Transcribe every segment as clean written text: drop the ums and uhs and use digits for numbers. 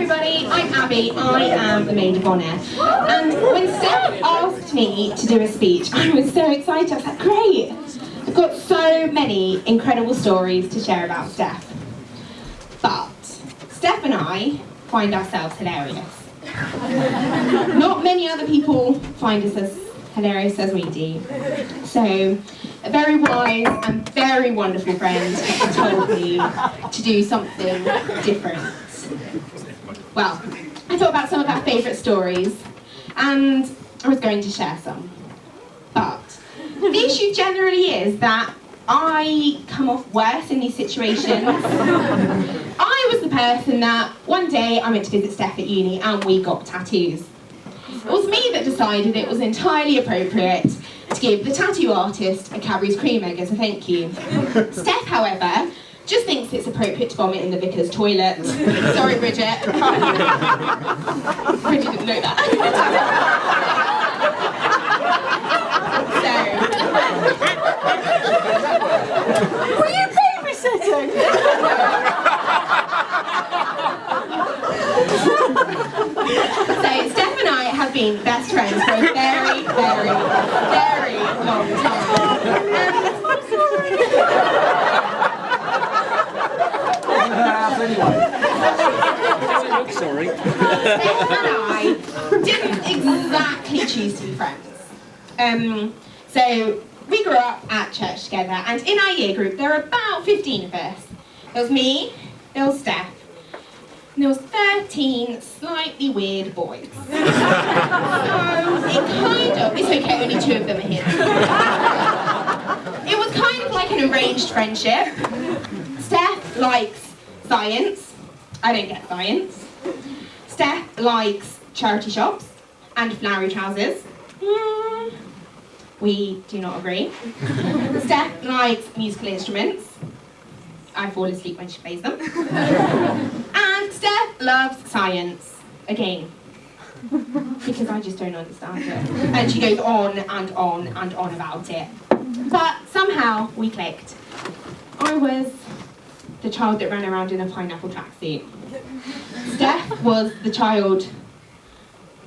everybody, I'm Abby, I am the Maid of Honour. And when Steph asked me to do a speech, I was so excited. I was like, great! I've got so many incredible stories to share about Steph. But Steph and I find ourselves hilarious. Not many other people find us as hilarious as we do. So, a very wise and very wonderful friend told me to do something different. Well, I thought about some of our favourite stories, and I was going to share some. But the issue generally is that I come off worse in these situations. I was the person that one day I went to visit Steph at uni and we got tattoos. It was me that decided it was entirely appropriate to give the tattoo artist a Cadbury's cream egg as a thank you. Steph, however, just thinks it's appropriate to vomit in the vicar's toilet. Sorry, Bridget. Bridget didn't know that. Were you babysitting? So Steph and I have been best friends for a very, very, very long time. Sorry. Steph and I didn't exactly choose to be friends. So we grew up at church together, and in our year group there were about 15 of us. There was me, there was Steph, and there was 13 slightly weird boys. So it's okay, only 2 of them are here. It was kind of like an arranged friendship. Steph likes science. I don't get science. Steph likes charity shops and flowery trousers. We do not agree. Steph likes musical instruments. I fall asleep when she plays them. And Steph loves science. Again. Because I just don't understand it. And she goes on and on and on about it. But somehow we clicked. I was the child that ran around in a pineapple tracksuit. Steph was the child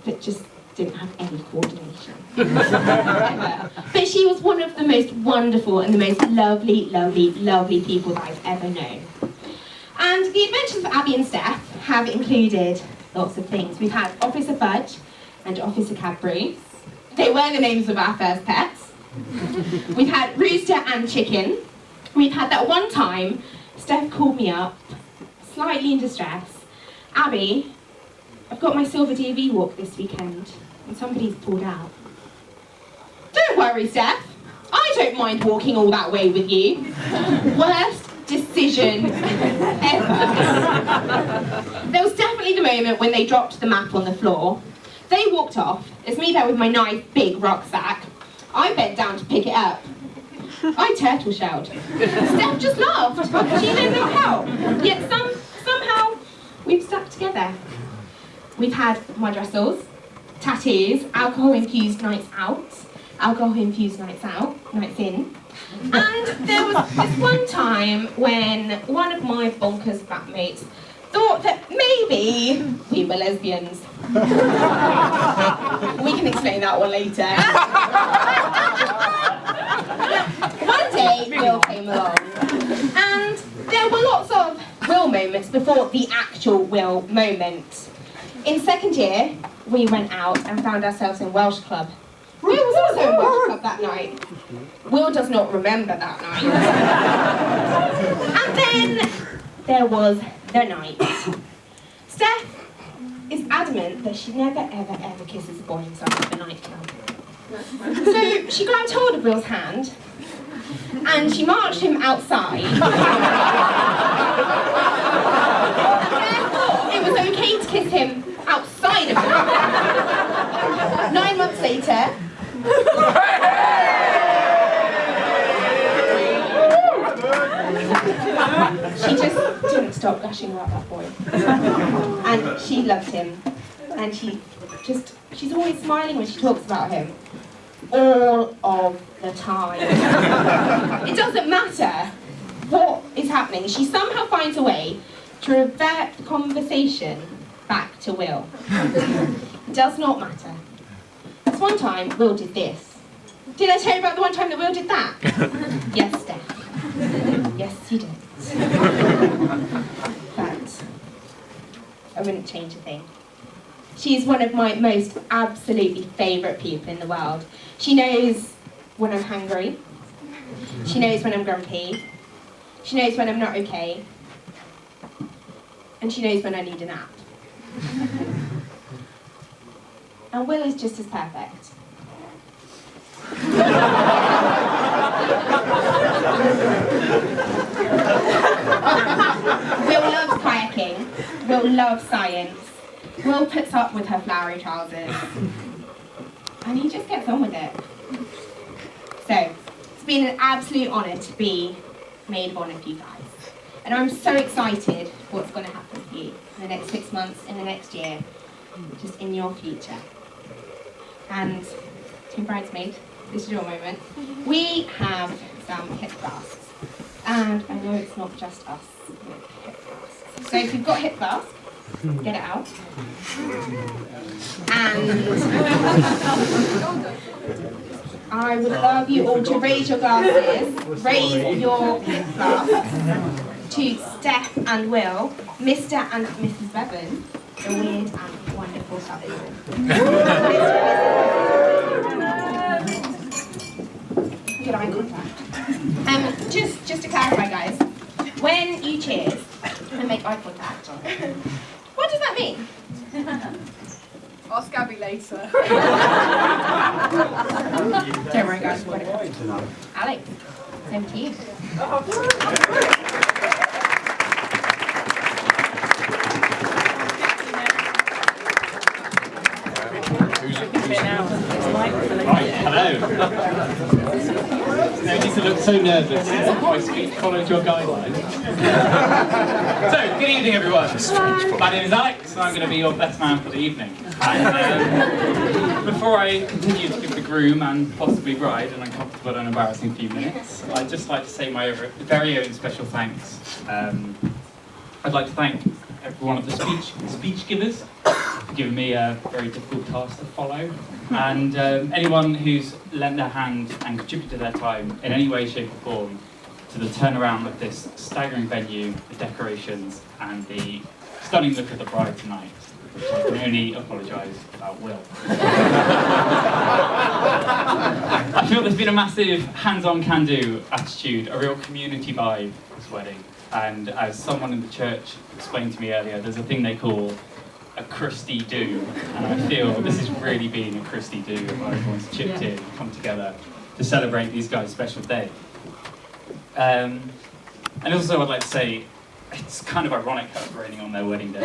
that just didn't have any coordination. Ever. But she was one of the most wonderful and the most lovely, lovely, lovely people that I've ever known. And the adventures of Abby and Steph have included lots of things. We've had Officer Fudge and Officer Cadbury. They were the names of our first pets. We've had Rooster and Chicken. We've had that one time Steph called me up, slightly in distress. Abby, I've got my silver DV walk this weekend, and somebody's pulled out. Don't worry, Steph. I don't mind walking all that way with you. Worst decision ever. There was definitely the moment when they dropped the map on the floor. They walked off. There's me there with my nice big rucksack. I bent down to pick it up. I turtle shelled. Steph just laughed. She didn't know how. Yet somehow we've stuck together. We've had mud wrestles, tattoos, alcohol-infused nights out, alcohol-infused nights out, nights in. And there was this one time when one of my bonkers flatmates thought that maybe we were lesbians. We can explain that one later. One day, Will came along, and there were lots of Will moments before the actual Will moment. In second year, we went out and found ourselves in Welsh Club. Will was also in Welsh Club that night. Will does not remember that night. And then there was the night. Steph is adamant that she never, ever, ever kisses a boy inside of the nightclub. So she grabbed hold of Will's hand and she marched him outside. It was okay to kiss him outside of the nightclub. 9 months later, she just didn't stop gushing about that boy. And she loved him. And she's always smiling when she talks about him. All of the time. It doesn't matter what is happening. She somehow finds a way to revert the conversation back to Will. It does not matter. This one time, Will did this. Did I tell you about the one time that Will did that? Yes, Steph. Yes, you did. But I wouldn't change a thing. She's one of my most absolutely favourite people in the world. She knows when I'm hungry. She knows when I'm grumpy. She knows when I'm not okay. And she knows when I need a nap. And Will is just as perfect. Will loves kayaking. Will loves science. Will puts up with her flowery trousers. And he just gets on with it. So, it's been an absolute honour to be maid of honour for you guys. And I'm so excited for what's going to happen for you in the next 6 months, in the next year, just in your future. And Team Bridesmaid, this is your moment. We have some hip flasks. And I know it's not just us with hip flasks. So if you've got hip flasks, get it out. And I would love you all to raise your glasses, raise your hip flasks to Steph and Will, Mr. and Mrs. Bevan, the weird and wonderful couple. Good eye contact. Just to clarify, guys, when you cheers and make eye contact, what does that mean? Ask Abby later. Don't worry, guys. Alex, same to you. Right, hello. No need to look so nervous. My speech followed your guidelines. So, good evening, everyone. My name is Alex, and I'm going to be your best man for the evening. And before I continue to give the groom and possibly bride an uncomfortable and embarrassing few minutes, I'd just like to say my very own special thanks. I'd like to thank every one of the speech givers for giving me a very difficult task to follow, and anyone who's lent their hand and contributed their time in any way, shape or form to the turnaround of this staggering venue, the decorations and the stunning look of the bride tonight, which I can only apologise about Will. I feel there's been a massive hands-on can-do attitude, a real community vibe this wedding, and as someone in the church explained to me earlier, there's a thing they call a crusty do, and I feel this has really been a crusty do where everyone's chipped in and come together to celebrate these guys' special day. And also I'd like to say it's kind of ironic how it's raining on their wedding day.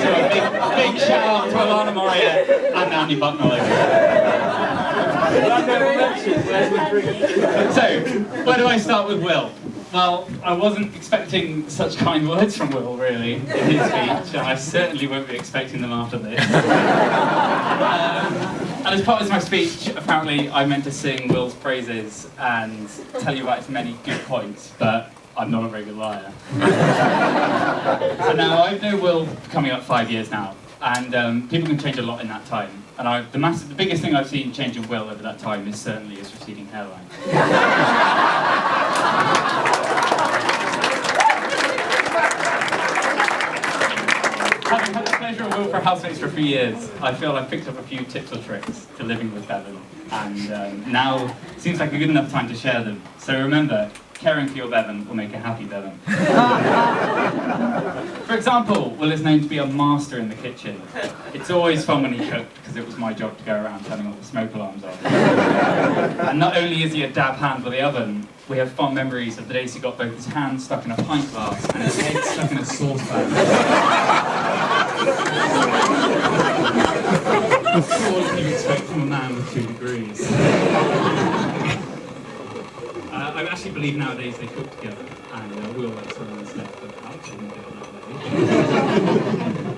So a big shout out to Alana Moria and Andy Bucknell over there. So, where do I start with Will? Well, I wasn't expecting such kind words from Will, really, in his speech, and I certainly won't be expecting them after this. And as part of my speech, apparently I meant to sing Will's praises and tell you about his many good points, but I'm not a very good liar. So now, I've known Will for coming up 5 years now, and people can change a lot in that time. And the biggest thing I've seen change in Will over that time is certainly his receding hairline. Having had the pleasure of Will for housemates for a few years, I feel I've picked up a few tips or tricks to living with Bevan, and now seems like a good enough time to share them. So remember, caring for your Bevan will make a happy Bevan. For example, Will is known to be a master in the kitchen. It's always fun when he cooked, because it was my job to go around turning all the smoke alarms off. And not only is he a dab hand with the oven, we have fond memories of the days he got both his hands stuck in a pint glass and his head stuck in a saucepan. That's all you can expect from a man with 2 degrees. I actually believe nowadays they cook together, and Will likes someone that's left the couch and do it that way.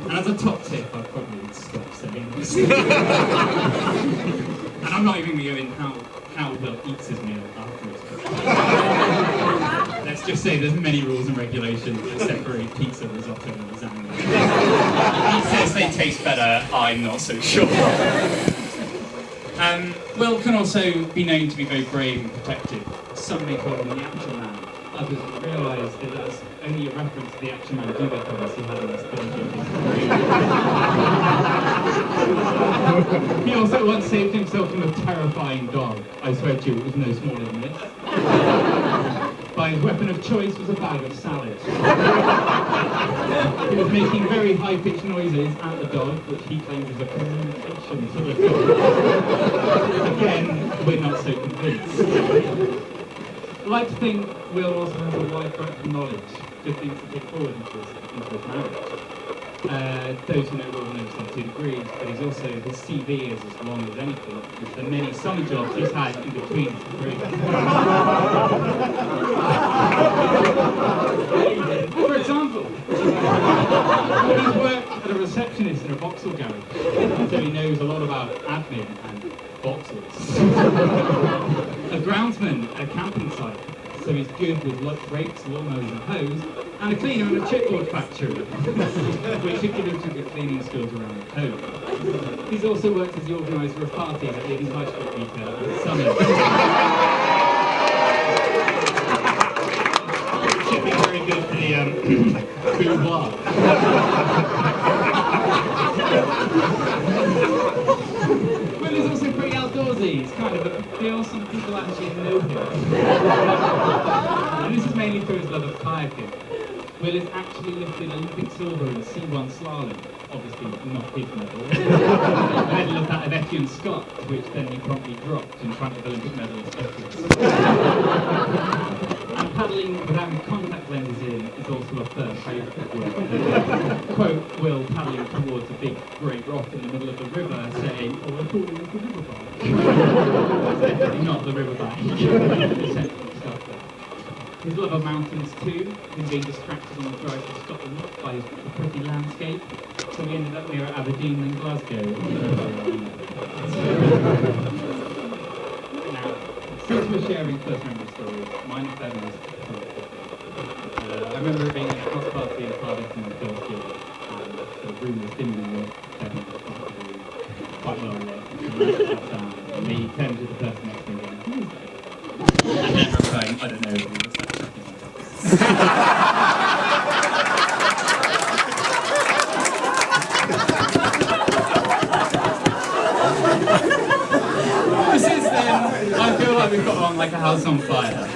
And as a top tip, I'd probably stop saying this. And I'm not even going how Will eats his meal afterwards. Let's just say there's many rules and regulations that separate pizza, risotto, and lasagna. they taste better, I'm not so sure. Will can also be known to be very brave and protective. Some may call him the Action Man. Others realise that that's only a reference to the Action Man Duvet covers he had in his career. He also once saved himself from a terrifying dog. I swear to you, it was no smaller than this. But his weapon of choice was a bag of salad. He was making very high-pitched noises at the dog, which he claimed was a communication to the dog. Again, we're not so convinced. I like to think Will also has a wide breadth of knowledge, good things to take forward into his marriage. Those who know Will know some 2 degrees, but his CV is as long as anything, with the many summer jobs he's had in between his degrees. For example, he's worked at a receptionist in a Vauxhall garage, so he knows a lot about admin and Vauxhalls. A groundsman at a camping site, so he's good with rakes, lawnmowers and hoes, and a cleaner in a chipboard factory, which should give him some good cleaning skills around home. He's also worked as the organiser of parties at Leading High Street Retail in the summer. Should be very good for the boudoir. Will is also pretty outdoorsy. He's kind of a feel some people actually know him. And this is mainly through his love of kayaking. Will has actually lifted Olympic silver in C1 slalom, obviously not his medal. A medal of that of Etienne Scott, which then he promptly dropped in front of Olympic medalist Etienne. And paddling without contact lenses in is also a firm favourite of Will. Quote Will paddling towards a big grey rock in the middle of the river, saying, "Oh, I thought it was the riverbank." Not the riverbank. His love of mountains too, him being distracted on the drive to Scotland by the pretty landscape, so we ended up nearer Aberdeen than Glasgow. Now, since we're sharing first memory stories, mine and Bevan is I remember it being a house party in Cardiff in the first year, and the room was dimly lit, Bevan was quite well lit, and me turned to the person next to me going, "Who is that?" And then replying, "I don't know who was that." Since then, I feel like we've got on like a house on fire.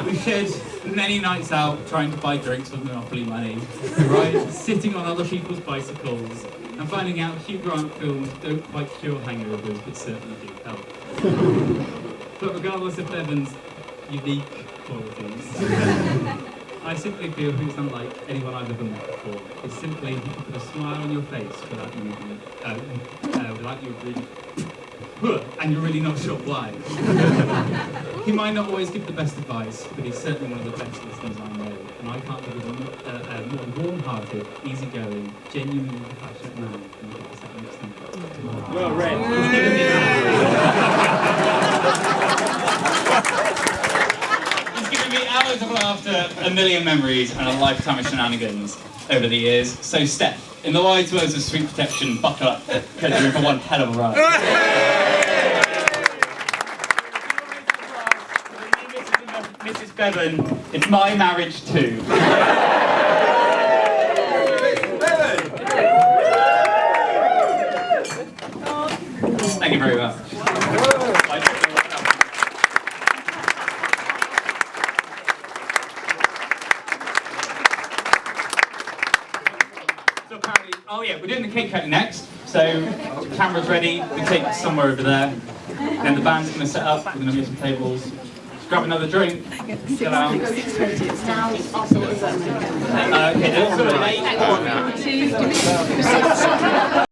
We've shared many nights out trying to buy drinks with Monopoly money, right? Sitting on other people's bicycles, and finding out Hugh Grant films don't quite cure hangovers, but certainly do help. But regardless of Bevan's unique qualities, I simply feel he's unlike anyone I've ever met before. It's simply put a smile on your face without you really, and you're really not sure why. He might not always give the best advice, but he's certainly one of the best listeners I know, and I can't think of a more warm-hearted, easygoing, genuinely compassionate man than the guy sat next to me. Well read. Hours of laughter, a million memories, and a lifetime of shenanigans over the years. So, Steph, in the wise words of Sweet Protection, buckle up, because you're in for one hell of a ride. Mrs. Bevan, it's my marriage too. Thank you very much. Oh yeah, we're doing the cake cutting next. So, camera's ready, the cake's somewhere over there. Then the band's going to set up, we're going to move some tables. Just grab another drink, get out. Okay, that's sort of late.